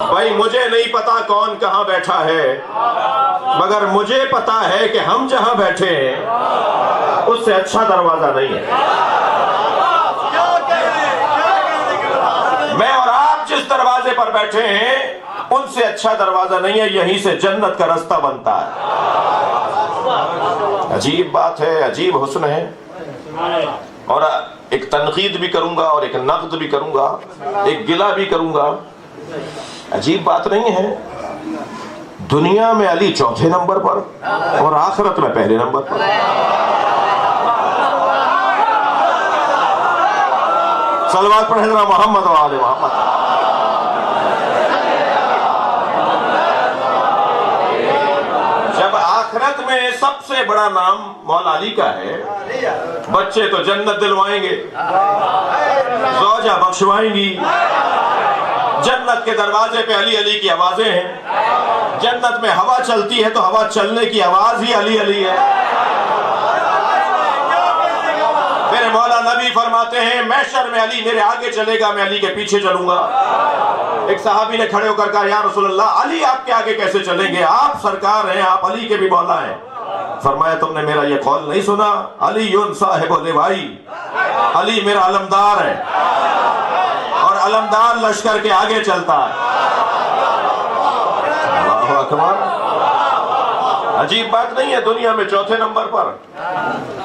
بھائی مجھے نہیں پتا کون کہاں بیٹھا ہے، مگر مجھے پتا ہے کہ ہم جہاں بیٹھے ہیں اس سے اچھا دروازہ نہیں ہے۔ میں اور آپ جس دروازے پر بیٹھے ہیں ان سے اچھا دروازہ نہیں ہے، یہیں سے جنت کا راستہ بنتا ہے۔ عجیب بات ہے، عجیب حسن ہے۔ اور ایک تنقید بھی کروں گا اور ایک نقد بھی کروں گا، ایک گلہ بھی کروں گا۔ عجیب بات نہیں ہے، دنیا میں علی چوتھے نمبر پر اور آخرت میں پہلے نمبر پر۔ صلوات پڑھیں ذرا محمد و آل محمد۔ جب آخرت میں سب سے بڑا نام مولا علی کا ہے، بچے تو جنت دلوائیں گے، زوجہ بخشوائیں گی، جنت کے دروازے پہ علی علی کی آوازیں ہیں، جنت میں ہوا چلتی ہے تو ہوا چلنے کی آواز ہی علی علی ہے۔ میرے مولا نبی فرماتے ہیں محشر میں علی میرے آگے چلے گا، میں علی کے پیچھے چلوں گا۔ ایک صحابی نے کھڑے ہو کر کہا یا رسول اللہ علی آپ کے آگے کیسے چلیں گے، آپ سرکار ہیں، آپ علی کے بھی مولا ہیں۔ فرمایا تم نے میرا یہ قول نہیں سنا، علی صاحب لوائی، علی میرا علمدار ہے اور علمدار لشکر کے آگے چلتا ہے۔ اللہ اکبر، عجیب بات نہیں ہے، دنیا میں چوتھے نمبر پر۔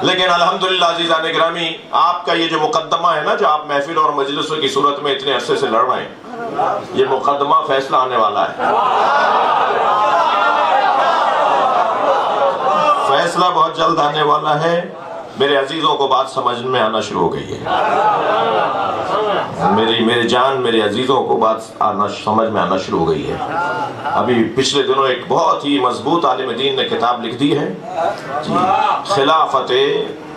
لیکن الحمدللہ عزیزان گرامی، آپ کا یہ جو مقدمہ ہے نا، جو آپ محفل اور مجلسوں کی صورت میں اتنے عرصے سے لڑ رہے ہیں، یہ مقدمہ فیصلہ آنے والا ہے۔ فیصلہ بہت جلد آنے والا ہے۔ میرے عزیزوں کو بات سمجھ میں آنا شروع ہو گئی ہے، میرے جان میرے عزیزوں کو بات سمجھ میں آنا شروع ہو گئی ہے۔ ابھی پچھلے دنوں ایک بہت ہی مضبوط عالم دین نے کتاب لکھ دی ہے، خلافت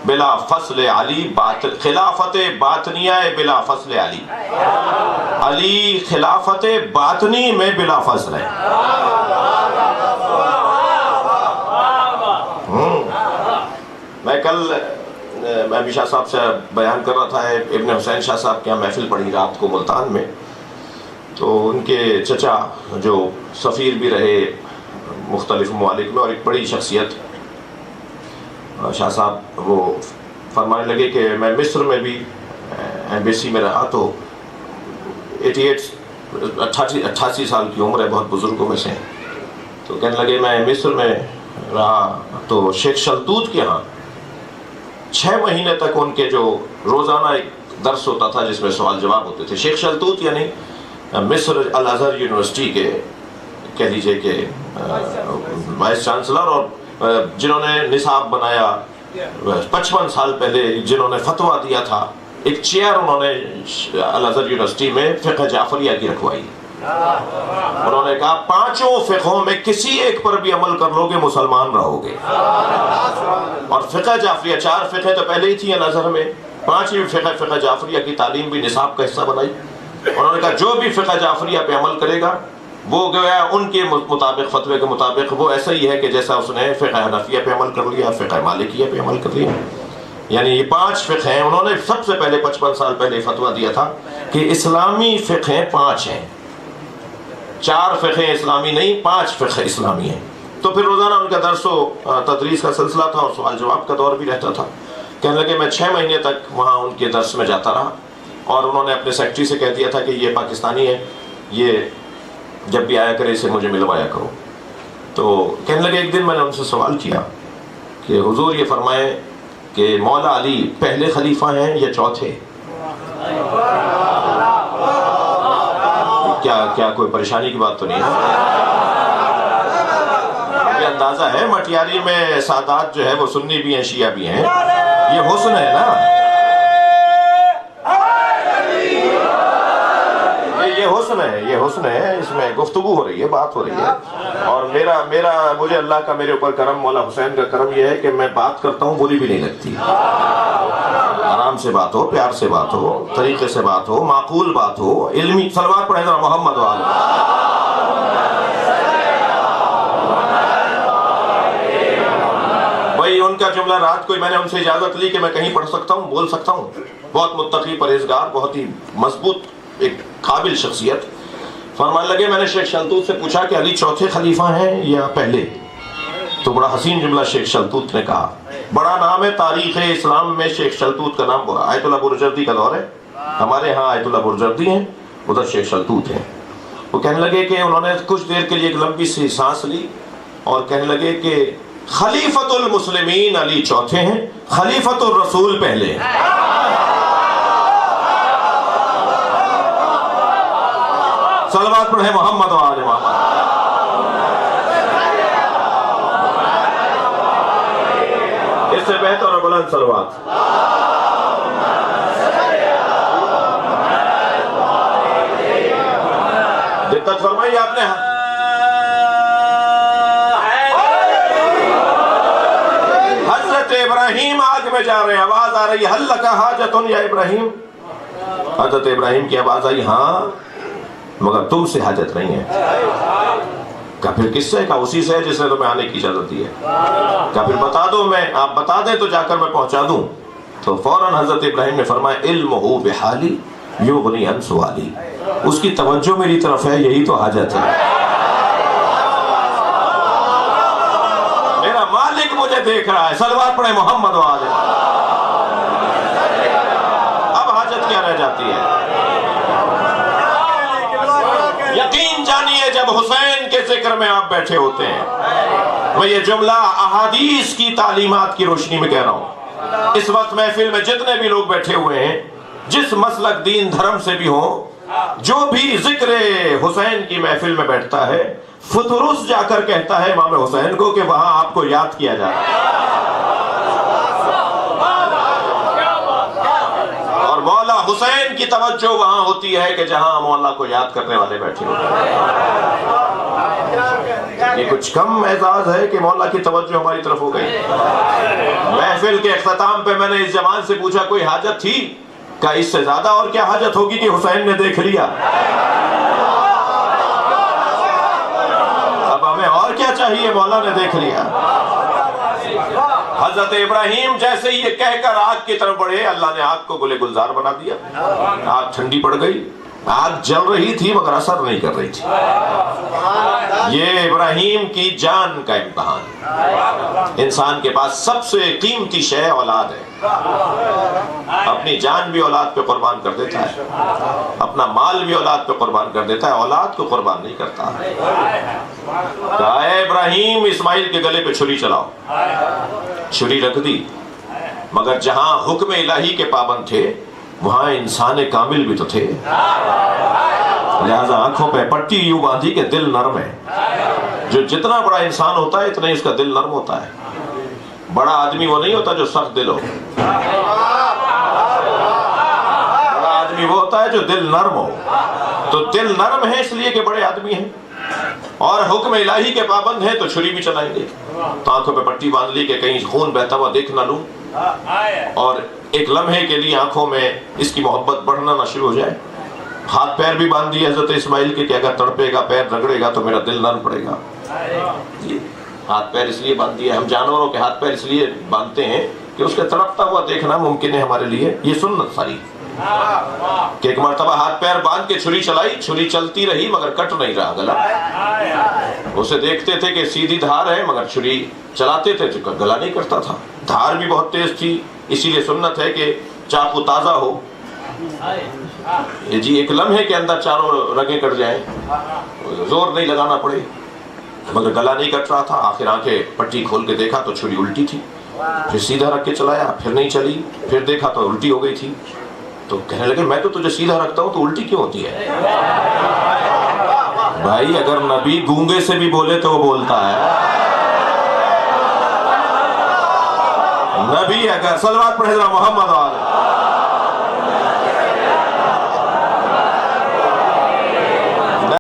بلا فصل علی، خلافت باطنیہ بلا فصل علی، علی خلافت باطنی میں بلا فصل ہے۔ میں کل ابھی شاہ صاحب سے بیان کر رہا تھا، ابن حسین شاہ صاحب کے یہاں محفل پڑھی رات کو ملتان میں، تو ان کے چچا جو سفیر بھی رہے مختلف ممالک میں اور ایک بڑی شخصیت، شاہ صاحب وہ فرمانے لگے کہ میں مصر میں بھی ایمبیسی میں رہا، تو 88 سال کی عمر ہے، بہت بزرگوں میں سے، تو کہنے لگے میں مصر میں رہا تو شیخ شلتوت کے ہاں 6 مہینے تک ان کے جو روزانہ ایک درس ہوتا تھا جس میں سوال جواب ہوتے تھے۔ شیخ شلتوت یعنی مصر الازہر یونیورسٹی کے کہہ لیجئے کہ وائس چانسلر، اور جنہوں نے نصاب بنایا 55 سال پہلے، جنہوں نے فتویٰ دیا تھا، ایک چیئر انہوں نے الازہر یونیورسٹی میں فقہ جعفریہ کی رکھوائی۔ انہوں نے کہا 5 فقہوں میں کسی ایک پر بھی عمل کر لو گے مسلمان رہو گے۔ اور فقہ جعفریہ 4 فقہ تو پہلے ہی تھی الازہر میں، 5ویں فقہ جعفریہ کی تعلیم بھی نصاب کا حصہ بنائی۔ انہوں نے کہا جو بھی فقہ جعفریہ پہ عمل کرے گا وہ گویا ان کے مطابق، فتوے کے مطابق، وہ ایسا ہی ہے کہ جیسا اس نے فقہ حنفیہ پہ عمل کر لیا، فقہ مالکیہ پہ عمل کر لیا۔ یعنی یہ 5 فقہ ہیں۔ انہوں نے سب سے پہلے 55 سال پہلے فتویٰ دیا تھا کہ اسلامی فقہ 5 ہیں، 4 فقہ اسلامی نہیں، 5 فقہ اسلامی ہیں۔ تو پھر روزانہ ان کا درس و تدریس کا سلسلہ تھا اور سوال جواب کا دور بھی رہتا تھا۔ کہنے لگے میں 6 مہینے تک وہاں ان کے درس میں جاتا رہا، اور انہوں نے اپنے سیکٹری سے کہہ دیا تھا کہ یہ پاکستانی ہے، یہ جب بھی آیا کرے اسے مجھے ملوایا کرو۔ تو کہنے لگے ایک دن میں نے ان سے سوال کیا کہ حضور یہ فرمائے کہ مولا علی پہلے خلیفہ ہیں یا چوتھے؟ کیا کوئی پریشانی کی بات تو نہیں ہے؟ یہ اندازہ ہے مٹیاری میں سادات جو ہے وہ سنی بھی ہیں، شیعہ بھی ہیں، یہ حسن ہے نا، یہ حسن ہے، یہ حسن ہے، اس میں گفتگو ہو رہی ہے، بات ہو رہی ہے۔ اور مجھے اللہ کا میرے اوپر کرم، مولا حسین کا کرم یہ ہے کہ میں بات کرتا ہوں بری بھی نہیں لگتی، آرام سے بات ہو، پیار سے بات ہو، طریقے سے بات ہو، معقول بات ہو، علمی۔ صلوات پڑھیں ذرا محمد و آل۔ بھائی ان کا جملہ رات کو میں نے ان سے اجازت لی کہ میں کہیں پڑھ سکتا ہوں، بول سکتا ہوں، بہت متقی پرہیزگار، بہت ہی مضبوط ایک قابل شخصیت۔ فرمانے لگے میں نے شیخ شلتوت سے پوچھا کہ علی چوتھے خلیفہ ہیں یا پہلے؟ تو بڑا حسین جملہ شیخ شلتوت نے کہا، بڑا نام ہے تاریخ اسلام میں شیخ شلتوت کا نام برا، آیت اللہ برجردی کا دور ہے، ہمارے ہاں آیت اللہ برجردی ہیں، ادھر شیخ شلتوت ہیں۔ وہ کہنے لگے کہ انہوں نے کچھ دیر کے لیے ایک لمبی سی سانس لی اور کہنے لگے کہ خلیفۃ المسلمین علی چوتھے ہیں، خلیفۃ الرسول پہلے ہیں۔ صلوات پڑھیں محمد و آل محمد۔ اس سے بہتر اور بلند صلوات۔ دقت فرمائی آپ نے؟ حضرت ابراہیم آگ میں جا رہے ہیں، آواز آ رہی ہے حل لک حاجۃ یا ابراہیم؟ حضرت ابراہیم کی آواز آئی ہاں مگر تم سے حاجت نہیں ہے۔ کہا پھر کس سے؟ کہا اسی سے جس نے تمہیں آنے کی اجازت دی ہے۔ کہا پھر بتا دو، میں آپ بتا دیں تو جا کر میں پہنچا دوں۔ تو فوراً حضرت ابراہیم نے فرمایا علمہ بحالی یغنی عن سوالی، اس کی توجہ میری طرف ہے، یہی تو حاجت ہے۔ میرا مالک مجھے دیکھ رہا ہے۔ صلوات پڑھیں محمد و آل محمد۔ اب حاجت کیا رہ جاتی ہے؟ یقین جانیے جب حسین کے ذکر میں آپ بیٹھے ہوتے ہیں، میں یہ جملہ احادیث کی تعلیمات کی روشنی میں کہہ رہا ہوں، اس وقت محفل میں جتنے بھی لوگ بیٹھے ہوئے ہیں، جس مسلک دین دھرم سے بھی ہوں، جو بھی ذکر حسین کی محفل میں بیٹھتا ہے، فطرس جا کر کہتا ہے امام حسین کو کہ وہاں آپ کو یاد کیا جا رہا ہے۔ اور مولا حسین کی توجہ وہاں ہوتی ہے کہ جہاں مولا کو یاد کرنے والے بیٹھے ہوتے ہیں۔ یہ کچھ کم اعزاز ہے کہ مولا کی توجہ ہماری طرف ہو گئی۔ محفل کے اختتام پہ میں نے اس جوان سے پوچھا کوئی حاجت تھی؟ کہ اس سے زیادہ اور کیا حاجت ہوگی کہ حسین نے دیکھ لیا، اب ہمیں اور کیا چاہیے؟ مولا نے دیکھ لیا۔ حضرت ابراہیم جیسے ہی یہ کہہ کر آگ کی طرف بڑھے، اللہ نے آگ کو گلے گلزار بنا دیا، آگ ٹھنڈی پڑ گئی۔ آگ جل رہی تھی مگر اثر نہیں کر رہی تھی۔ یہ ابراہیم کی جان کا امتحان۔ انسان کے پاس سب سے قیمتی شے اولاد ہے، اپنی جان بھی اولاد پہ قربان کر دیتا ہے، اپنا مال بھی اولاد پہ قربان کر دیتا ہے، اولاد کو قربان نہیں کرتا۔ کہا اے ابراہیم اسماعیل کے گلے پہ چھری چلاؤ، چھری رکھ دی، مگر جہاں حکم الہی کے پابند تھے وہاں انسان کامل بھی تو تھے، لہذا آنکھوں پہ پٹی یوں باندھی کہ دل نرم ہے۔ جو جتنا بڑا انسان ہوتا ہے اتنا ہی اس کا دل نرم ہوتا ہے۔ بڑا آدمی وہ نہیں ہوتا جو سخت دل ہو، بڑا آدمی وہ ہوتا ہے جو دل نرم ہو۔ تو دل نرم ہے اس لیے کہ بڑے آدمی ہیں اور حکم الہی کے پابند ہیں تو چھری بھی چلائیں گے۔ تو آنکھوں پہ پٹی باندھ لی کہ کہیں خون بہتا ہوا دیکھ نہ لوں، اور ایک لمحے کے لیے آنکھوں میں اس کی محبت بڑھنا نہ شروع ہو جائے۔ ہاتھ پیر بھی باندھ دیے حضرت اسماعیل کے کہ اگر تڑپے گا، پیر رگڑے گا تو میرا دل نرم پڑے گا۔ ہاتھ پیر اس لیے باندھ دیا، ہم جانوروں کے ہاتھ پیر اس لیے باندھتے ہیں کہ اس کے تڑپتا ہوا دیکھنا ممکن ہے ہمارے لیے، یہ سنت ساری کہ ایک مرتبہ ہاتھ پیر باندھ کے چھری چلائی، چھری چلتی رہی مگر کٹ نہیں رہا گلا۔ اسے دیکھتے تھے کہ سیدھی دھار ہے مگر چھری چلاتے تھے تو گلا نہیں کرتا تھا، دھار بھی بہت تیز تھی، اسی لیے سنت ہے کہ چاقو تازہ ہو، جی ایک لمحے کے اندر چاروں رگیں کٹ جائیں، زور نہیں لگانا پڑے، مگر گلا نہیں کٹ رہا تھا۔ آخر آنکھیں پٹی کھول کے دیکھا تو چھری الٹی تھی، پھر سیدھا رکھ کے چلایا، پھر نہیں چلی، پھر دیکھا تو الٹی ہو گئی تھی۔ تو کہنے لگے میں تو تجھے سیدھا رکھتا ہوں تو الٹی کیوں ہوتی ہے؟ بھائی اگر نبی گونگے سے بھی بولے تو وہ بولتا ہے، نبی اگر صلوات پڑھے ذرا محمد علیہ